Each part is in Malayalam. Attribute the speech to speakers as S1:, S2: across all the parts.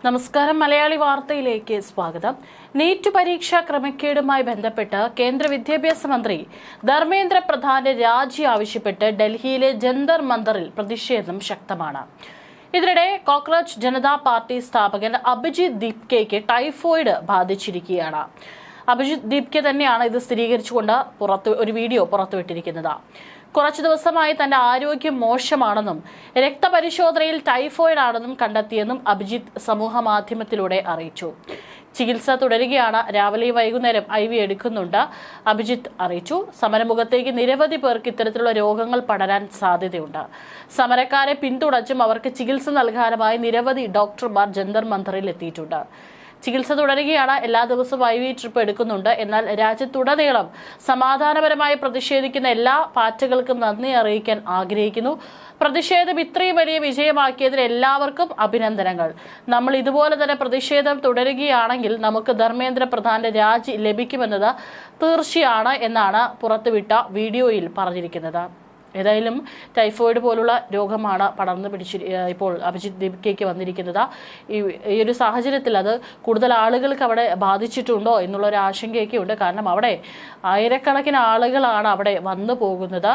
S1: നമസ്കാരം. മലയാളി വാർത്തയിലേക്ക് സ്വാഗതം. നീറ്റ് പരീക്ഷാ ക്രമക്കേടുമായി ബന്ധപ്പെട്ട് കേന്ദ്ര വിദ്യാഭ്യാസ മന്ത്രി ധർമ്മേന്ദ്ര പ്രധാന്റെ രാജി ആവശ്യപ്പെട്ട് ഡൽഹിയിലെ ജന്തർ മന്ദറിൽ പ്രതിഷേധം ശക്തമാണ്. ഇതിനിടെ കോക്രോച്ച് ജനതാ പാർട്ടി സ്ഥാപകൻ അഭിജിത് ദീപ്കെയ്ക്ക് ടൈഫോയിഡ് ബാധിച്ചിരിക്കുകയാണ്. അഭിജിത് ദീപ്കെ തന്നെയാണ് ഇത് സ്ഥിരീകരിച്ചുകൊണ്ട് ഒരു വീഡിയോ പുറത്തുവിട്ടിരിക്കുന്നത്. കുറച്ചു ദിവസമായി തന്റെ ആരോഗ്യം മോശമാണെന്നും രക്തപരിശോധനയിൽ ടൈഫോയിഡ് ആണെന്നും കണ്ടെത്തിയെന്നും അഭിജിത്ത് സമൂഹ മാധ്യമത്തിലൂടെ അറിയിച്ചു. ചികിത്സ തുടരുകയാണ്. രാവിലെയും വൈകുന്നേരം IV എടുക്കുന്നുണ്ട്. അഭിജിത്ത് അറിയിച്ചു. സമരമുഖത്തേക്ക് നിരവധി പേർക്ക് ഇത്തരത്തിലുള്ള രോഗങ്ങൾ പടരാൻ സാധ്യതയുണ്ട്. സമരക്കാരെ പിന്തുണച്ചും അവർക്ക് ചികിത്സ നൽകാനുമായി നിരവധി ഡോക്ടർമാർ ജന്തർ മന്ദറിൽ എത്തിയിട്ടുണ്ട്. ചികിത്സ തുടരുകയാണ്. എല്ലാ ദിവസവും IV ട്രിപ്പ് എടുക്കുന്നുണ്ട്. എന്നാൽ രാജ്യത്തുടനീളം സമാധാനപരമായി പ്രതിഷേധിക്കുന്ന എല്ലാ പാർട്ടികൾക്കും നന്ദി അറിയിക്കാൻ ആഗ്രഹിക്കുന്നു. പ്രതിഷേധം ഇത്രയും വലിയ വിജയമാക്കിയതിന് എല്ലാവർക്കും അഭിനന്ദനങ്ങൾ. നമ്മൾ ഇതുപോലെ തന്നെ പ്രതിഷേധം തുടരുകയാണെങ്കിൽ നമുക്ക് ധർമ്മേന്ദ്ര പ്രധാന്റെ രാജി ലഭിക്കുമെന്നത് തീർച്ചയാണ് എന്നാണ് പുറത്തുവിട്ട വീഡിയോയിൽ പറഞ്ഞിരിക്കുന്നത്. ഏതായാലും ടൈഫോയിഡ് പോലുള്ള രോഗമാണ് പടർന്നു ഇപ്പോൾ അഭിജിത് ദീപ്കെയ്ക്ക് വന്നിരിക്കുന്നത്. ഈ ഒരു സാഹചര്യത്തിൽ അത് കൂടുതൽ ആളുകൾക്ക് അവിടെ ബാധിച്ചിട്ടുണ്ടോ എന്നുള്ളൊരു ആശങ്കയൊക്കെ ഉണ്ട്. കാരണം അവിടെ ആയിരക്കണക്കിന് ആളുകളാണ് അവിടെ വന്നു പോകുന്നത്.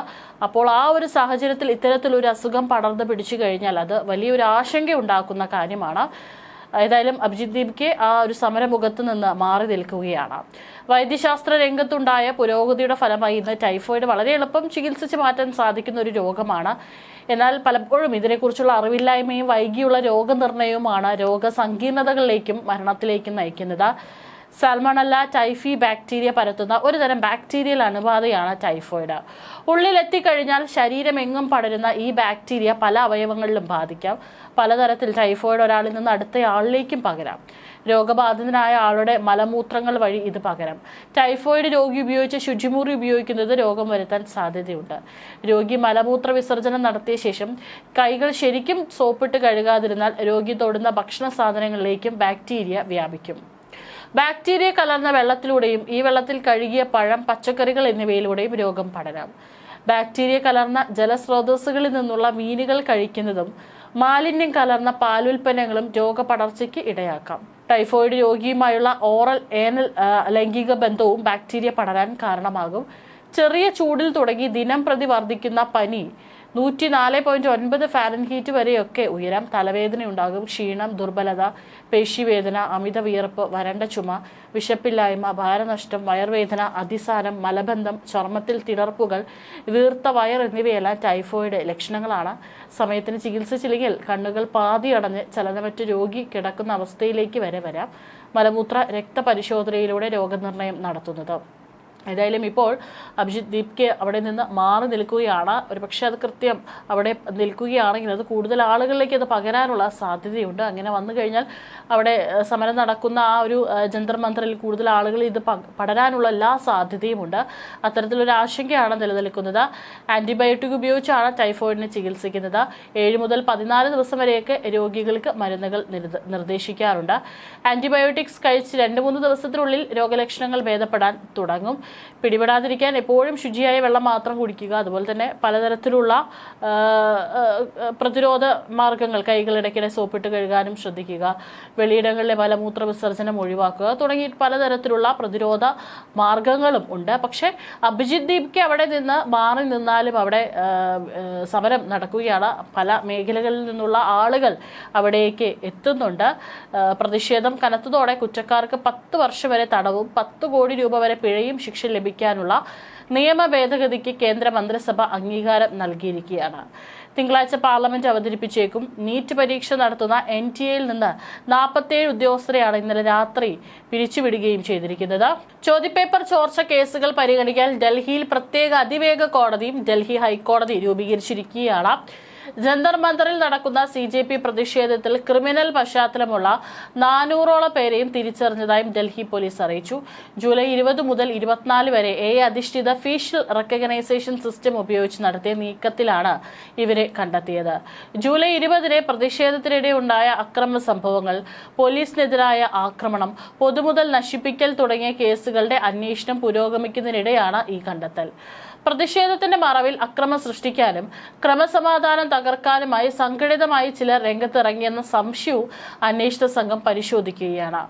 S1: അപ്പോൾ ആ ഒരു സാഹചര്യത്തിൽ ഇത്തരത്തിലൊരു അസുഖം പടർന്നു പിടിച്ചു കഴിഞ്ഞാൽ അത് വലിയൊരു ആശങ്ക ഉണ്ടാക്കുന്ന കാര്യമാണ്. ഏതായാലും അഭിജിത് ദീപ്കെ ആ ഒരു സമരമുഖത്ത് നിന്ന് മാറി നിൽക്കുകയാണ്. വൈദ്യശാസ്ത്ര രംഗത്തുണ്ടായ പുരോഗതിയുടെ ഫലമായി ഇന്ന് ടൈഫോയിഡ് വളരെ എളുപ്പം ചികിത്സിച്ച് മാറ്റാൻ സാധിക്കുന്ന ഒരു രോഗമാണ്. എന്നാൽ പലപ്പോഴും ഇതിനെക്കുറിച്ചുള്ള അറിവില്ലായ്മയും വൈകിയുള്ള രോഗനിർണയവുമാണ് രോഗസങ്കീർണതകളിലേക്കും മരണത്തിലേക്കും നയിക്കുന്നത്. സാൽമണല്ല ടൈഫി ബാക്ടീരിയ പരത്തുന്ന ഒരു തരം ബാക്ടീരിയൽ അണുബാധയാണ് ടൈഫോയിഡ്. ഉള്ളിലെത്തിക്കഴിഞ്ഞാൽ ശരീരമെങ്ങും പടരുന്ന ഈ ബാക്ടീരിയ പല അവയവങ്ങളിലും ബാധിക്കാം. പലതരത്തിൽ ടൈഫോയിഡ് ഒരാളിൽ നിന്ന് അടുത്തയാളിലേക്കും പകരാം. രോഗബാധിതനായ ആളുടെ മലമൂത്രങ്ങൾ വഴി ഇത് പകരാം. ടൈഫോയിഡ് രോഗി ഉപയോഗിച്ച് ശുചിമുറി ഉപയോഗിക്കുന്നത് രോഗം വരുത്താൻ സാധ്യതയുണ്ട്. രോഗി മലമൂത്ര വിസർജനം നടത്തിയ ശേഷം കൈകൾ ശരിക്കും സോപ്പിട്ട് കഴുകാതിരുന്നാൽ രോഗി തൊടുന്ന ഭക്ഷണ സാധനങ്ങളിലേക്കും ബാക്ടീരിയ വ്യാപിക്കും. ബാക്ടീരിയ കലർന്ന വെള്ളത്തിലൂടെയും ഈ വെള്ളത്തിൽ കഴുകിയ പഴം, പച്ചക്കറികൾ എന്നിവയിലൂടെയും രോഗം പടരാം. ബാക്ടീരിയ കലർന്ന ജലസ്രോതസ്സുകളിൽ നിന്നുള്ള മീനുകൾ കഴിക്കുന്നതും മാലിന്യം കലർന്ന പാലുൽപ്പന്നങ്ങളും രോഗപടർച്ചയ്ക്ക് ഇടയാക്കാം. ടൈഫോയിഡ് രോഗിയുമായുള്ള ഓറൽ ഏനൽ ലൈംഗിക ബന്ധവും ബാക്ടീരിയ പടരാൻ കാരണമാകും. ചെറിയ ചൂടിൽ തുടങ്ങി ദിനം പ്രതി വർദ്ധിക്കുന്ന പനി 104.9 ഫാരൻഹീറ്റ് വരെയൊക്കെ ഉയരാം. തലവേദനയുണ്ടാകും. ക്ഷീണം, ദുർബലത, പേശിവേദന, അമിത വിയർപ്പ്, വരണ്ട ചുമ, വിശപ്പില്ലായ്മ, ഭാരനഷ്ടം, വയർവേദന, അതിസാരം, മലബന്ധം, ചർമ്മത്തിൽ തിണർപ്പുകൾ, വീർത്ത വയർ എന്നിവയെല്ലാം ടൈഫോയിഡ് ലക്ഷണങ്ങളാണ്. സമയത്തിന് ചികിത്സിച്ചില്ലെങ്കിൽ കണ്ണുകൾ പാതി അടഞ്ഞ് ചലനമറ്റ് രോഗി കിടക്കുന്ന അവസ്ഥയിലേക്ക് വരെ വരാം. മലമൂത്ര രക്തപരിശോധനയിലൂടെ രോഗനിർണയം നടത്തുന്നത്. ഏതായാലും ഇപ്പോൾ അഭിജിത് ദീപ്കെ അവിടെ നിന്ന് മാറി നിൽക്കുകയാണ്. ഒരുപക്ഷെ അത് കൃത്യം അവിടെ നിൽക്കുകയാണെങ്കിൽ അത് കൂടുതൽ ആളുകളിലേക്ക് അത് പകരാനുള്ള സാധ്യതയുണ്ട്. അങ്ങനെ വന്നു കഴിഞ്ഞാൽ അവിടെ സമരം നടക്കുന്ന ആ ഒരു ജന്തർ മന്ദറിൽ കൂടുതൽ ആളുകൾ ഇത് പടരാനുള്ള എല്ലാ സാധ്യതയുമുണ്ട്. അത്തരത്തിലൊരു ആശങ്കയാണ് നിലനിൽക്കുന്നത്. ആന്റിബയോട്ടിക് ഉപയോഗിച്ചാണ് ടൈഫോയിഡിനെ ചികിത്സിക്കുന്നത്. 7 മുതൽ 14 ദിവസം വരെയൊക്കെ രോഗികൾക്ക് മരുന്നുകൾ നിർദ്ദേശിക്കാറുണ്ട്. ആന്റിബയോട്ടിക്സ് കഴിച്ച് 2-3 ദിവസത്തിനുള്ളിൽ രോഗലക്ഷണങ്ങൾ ഭേദപ്പെടാൻ തുടങ്ങും. പിടിപെടാതിരിക്കാൻ എപ്പോഴും ശുചിയായ വെള്ളം മാത്രം കുടിക്കുക. അതുപോലെ തന്നെ പലതരത്തിലുള്ള പ്രതിരോധ മാർഗങ്ങൾ, കൈകൾ ഇടയ്ക്കിടെ സോപ്പിട്ട് കഴുകാനും ശ്രദ്ധിക്കുക. വെളിയിടങ്ങളിലെ മലമൂത്ര വിസർജനം ഒഴിവാക്കുക തുടങ്ങി പലതരത്തിലുള്ള പ്രതിരോധ മാർഗങ്ങളും ഉണ്ട്. പക്ഷേ അഭിജിത് ദീപ്കെ അവിടെ നിന്ന് മാറി നിന്നാലും അവിടെ സമരം നടക്കുകയാണ്. പല മേഖലകളിൽ നിന്നുള്ള ആളുകൾ അവിടേക്ക് എത്തുന്നുണ്ട്. പ്രതിഷേധം കനത്തതോടെ കുറ്റക്കാർക്ക് 10 വർഷം വരെ തടവും 10 കോടി രൂപ വരെ പിഴയും ശിക്ഷ ലഭിക്കാനുള്ള നിയമ ഭേദഗതിക്ക് കേന്ദ്ര മന്ത്രിസഭ അംഗീകാരം നൽകിയിരിക്കുകയാണ്. തിങ്കളാഴ്ച പാർലമെന്റ് അവതരിപ്പിച്ചേക്കും. നീറ്റ് പരീക്ഷ നടത്തുന്ന NTA-യിൽ നിന്ന് 47 ഉദ്യോഗസ്ഥരെയാണ് ഇന്നലെ രാത്രി പിരിച്ചുവിടുകയും ചെയ്തിരിക്കുന്നത്. ചോദ്യപേപ്പർ ചോർച്ച കേസുകൾ പരിഗണിക്കാൻ ഡൽഹിയിൽ പ്രത്യേക അതിവേഗ കോടതിയും ഡൽഹി ഹൈക്കോടതി രൂപീകരിച്ചിരിക്കുകയാണ്. ജന്തർ മന്ദറിൽ നടക്കുന്ന CJP പ്രതിഷേധത്തിൽ ക്രിമിനൽ പശ്ചാത്തലമുള്ള 400ഓളം പേരെയും തിരിച്ചറിഞ്ഞതായും ഡൽഹി പോലീസ് അറിയിച്ചു. ജൂലൈ 20 മുതൽ 24 വരെ AI അധിഷ്ഠിത ഫേഷ്യൽ റെക്കഗ്നൈസേഷൻ സിസ്റ്റം ഉപയോഗിച്ച് നടത്തിയ നീക്കത്തിലാണ് ഇവരെ കണ്ടെത്തിയത്. ജൂലൈ 20-ന് പ്രതിഷേധത്തിനിടെ ഉണ്ടായ അക്രമ സംഭവങ്ങൾ, പോലീസിനെതിരായ ആക്രമണം, പൊതുമുതൽ നശിപ്പിക്കൽ തുടങ്ങിയ കേസുകളുടെ അന്വേഷണം പുരോഗമിക്കുന്നതിനിടെയാണ് ഈ കണ്ടെത്തൽ. പ്രതിഷേധത്തിന്റെ മറവിൽ അക്രമം സൃഷ്ടിക്കാനും ക്രമസമാധാനം തകർക്കാനുമായി സംഘടിതമായി ചിലർ രംഗത്തിറങ്ങിയെന്ന സംശയവും അന്വേഷണ സംഘം പരിശോധിക്കുകയാണ്.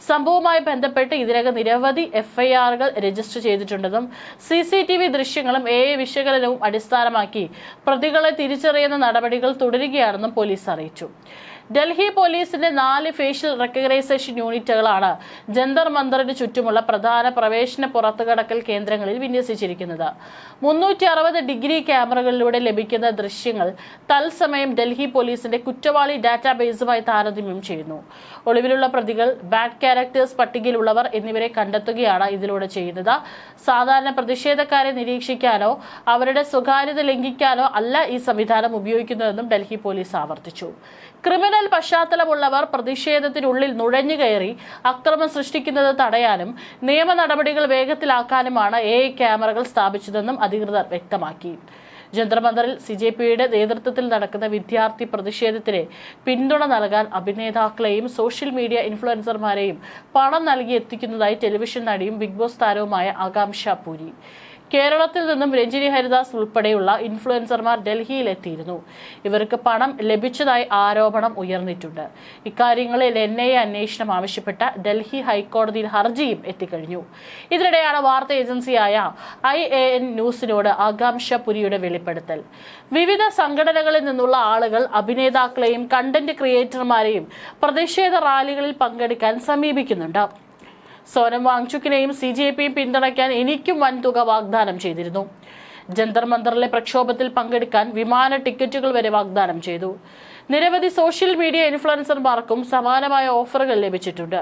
S1: സംഭവവുമായി ബന്ധപ്പെട്ട് ഇതിനകം നിരവധി എഫ്ഐആറുകൾ രജിസ്റ്റർ ചെയ്തിട്ടുണ്ടെന്നും CCTV ദൃശ്യങ്ങളും AI വിശകലനവും അടിസ്ഥാനമാക്കി പ്രതികളെ തിരിച്ചറിയുന്ന നടപടികൾ തുടരുകയാണെന്നും പോലീസ് അറിയിച്ചു. ഡൽഹി പോലീസിന്റെ 4 ഫേഷ്യൽ റെക്കഗ്നൈസേഷൻ യൂണിറ്റുകളാണ് ജന്തർ മന്ദറിന് ചുറ്റുമുള്ള പ്രധാന പ്രവേശന പുറത്തുകടക്കൽ കേന്ദ്രങ്ങളിൽ വിന്യസിച്ചിരിക്കുന്നത്. 360 ഡിഗ്രി ക്യാമറകളിലൂടെ ലഭിക്കുന്ന ദൃശ്യങ്ങൾ തത്സമയം ഡൽഹി പോലീസിന്റെ കുറ്റവാളി ഡാറ്റാബേസുമായി താരതമ്യം ചെയ്യുന്നു. ഒളിവിലുള്ള പ്രതികൾ, ബാഡ് ക്യാരക്ടേഴ്സ് പട്ടികയിലുള്ളവർ എന്നിവരെ കണ്ടെത്തുകയാണ് ഇതിലൂടെ ചെയ്യുന്നത്. സാധാരണ പ്രതിഷേധക്കാരെ നിരീക്ഷിക്കാനോ അവരുടെ സ്വകാര്യത ലംഘിക്കാനോ അല്ല ഈ സംവിധാനം ഉപയോഗിക്കുന്നതെന്നും ഡൽഹി പോലീസ് ആവർത്തിച്ചു. ക്രിമിനൽ പശ്ചാത്തലമുള്ളവർ പ്രതിഷേധത്തിനുള്ളിൽ നുഴഞ്ഞുകയറി അക്രമം സൃഷ്ടിക്കുന്നത് തടയാനും നിയമ നടപടികൾ വേഗത്തിലാക്കാനുമാണ് AI ക്യാമറകൾ സ്ഥാപിച്ചതെന്നും അധികൃതർ വ്യക്തമാക്കി. ജന്തർ മന്ദറിൽ CJPയുടെ നേതൃത്വത്തിൽ നടക്കുന്ന വിദ്യാർത്ഥി പ്രതിഷേധത്തിന് പിന്തുണ നൽകാൻ അഭിനേതാക്കളെയും സോഷ്യൽ മീഡിയ ഇൻഫ്ലുവൻസർമാരെയും പണം നൽകി എത്തിക്കുന്നതായി ടെലിവിഷൻ നടിയും ബിഗ് ബോസ് താരവുമായ ആകാംക്ഷ പുരി. കേരളത്തിൽ നിന്നും രഞ്ജിനി ഹരിദാസ് ഉൾപ്പെടെയുള്ള ഇൻഫ്ലുവൻസർമാർ ഡൽഹിയിൽ എത്തിയിരുന്നു. ഇവർക്ക് പണം ലഭിച്ചതായി ആരോപണം ഉയർന്നിട്ടുണ്ട്. ഇക്കാര്യങ്ങളിൽ NIA അന്വേഷണം ആവശ്യപ്പെട്ട ഡൽഹി ഹൈക്കോടതിയിൽ ഹർജിയും എത്തിക്കഴിഞ്ഞു. ഇതിനിടെയാണ് വാർത്താ ഏജൻസിയായ IAN ന്യൂസിനോട് ആകാംക്ഷ പുരിയുടെ വെളിപ്പെടുത്തൽ. വിവിധ സംഘടനകളിൽ നിന്നുള്ള ആളുകൾ അഭിനേതാക്കളെയും കണ്ടന്റ് ക്രിയേറ്റർമാരെയും പ്രതിഷേധ റാലികളിൽ പങ്കെടുക്കാൻ സമീപിക്കുന്നുണ്ട്. സോനം വാങ്ചുക്കിനെയും CJPയും പിന്തുണയ്ക്കാൻ എനിക്കും വൻതുക വാഗ്ദാനം ചെയ്തിരുന്നു. ജന്തർ മന്ദറിലെ പ്രക്ഷോഭത്തിൽ പങ്കെടുക്കാൻ വിമാന ടിക്കറ്റുകൾ വരെ വാഗ്ദാനം ചെയ്തു. നിരവധി സോഷ്യൽ മീഡിയ ഇൻഫ്ലുവൻസർമാർക്കും സമാനമായ ഓഫറുകൾ ലഭിച്ചിട്ടുണ്ട്.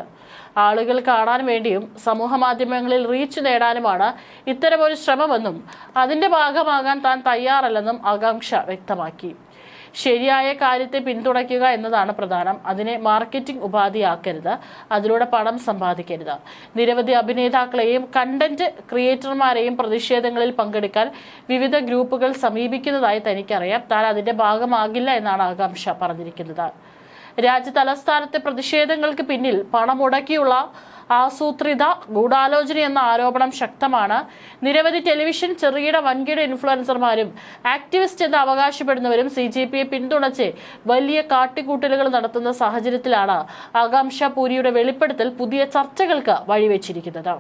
S1: ആളുകൾ കാണാൻ വേണ്ടിയും സമൂഹ മാധ്യമങ്ങളിൽ റീച്ച് നേടാനുമാണ് ഇത്തരമൊരു ശ്രമമെന്നും അതിന്റെ ഭാഗമാകാൻ താൻ തയ്യാറല്ലെന്നും ആകാംക്ഷ വ്യക്തമാക്കി. ശരിയായ കാര്യത്തെ പിന്തുണയ്ക്കുക എന്നതാണ് പ്രധാനം. അതിനെ മാർക്കറ്റിംഗ് ഉപാധിയാക്കരുത്, അതിലൂടെ പണം സമ്പാദിക്കരുത്. നിരവധി അഭിനേതാക്കളെയും കണ്ടന്റ് ക്രിയേറ്റർമാരെയും പ്രതിഷേധങ്ങളിൽ പങ്കെടുക്കാൻ വിവിധ ഗ്രൂപ്പുകൾ സമീപിക്കുന്നതായി തനിക്കറിയാം. താൻ അതിന്റെ ഭാഗമാകില്ല എന്നാണ് ആകാംക്ഷ പറഞ്ഞിരിക്കുന്നത്. രാജ്യ തലസ്ഥാനത്തെ പ്രതിഷേധങ്ങൾക്ക് പിന്നിൽ പണം മുടക്കിയുള്ള ആസൂത്രിത ഗൂഢാലോചന എന്ന ആരോപണം ശക്തമാണ്. നിരവധി ടെലിവിഷൻ, ചെറുകിട, വൻകിട ഇൻഫ്ലുവൻസർമാരും ആക്ടിവിസ്റ്റ് എന്ന് അവകാശപ്പെടുന്നവരും CJPയെ പിന്തുണച്ച് വലിയ കാട്ടിക്കൂട്ടലുകൾ നടത്തുന്ന സാഹചര്യത്തിലാണ് ആകാംക്ഷ പുരിയുടെ വെളിപ്പെടുത്തൽ പുതിയ ചർച്ചകൾക്ക് വഴിവെച്ചിരിക്കുന്നത്.